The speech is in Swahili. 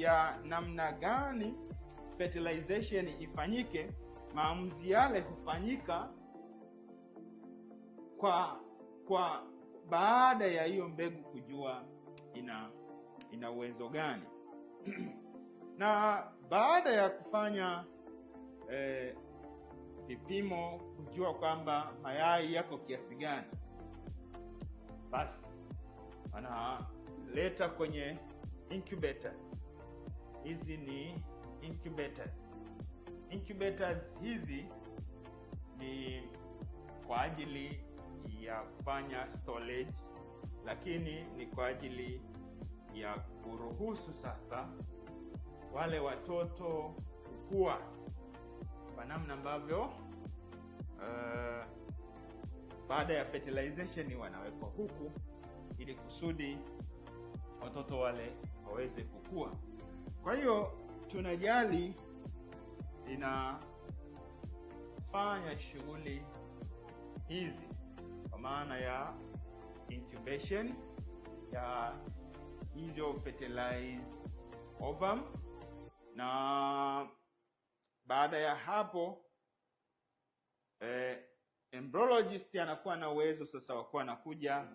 ya namna gani fertilization ifanyike, maamuzi yale hufanyika kwa baada ya hiyo mbegu kujua ina uwezo gani. Na baada ya kufanya vipimo kujua kwamba mayai yako kiasi gani, basi wanaleta kwenye incubators. Hizi ni incubators. Incubators hizi ni kwa ajili ya kufanya storage, lakini ni kwa ajili ya kuruhusu sasa wale watoto kukua kwa namna ambavyo baada ya fertilization wanawekwa huku ili kusudi watoto wale waweze kukua. Kwa hiyo tunajali inafanya shughuli hizi kwa maana ya incubation ya hizo fertilized ovum, na baada ya hapo embryologist anakuwa na uwezo sasa wa kuwa anakuja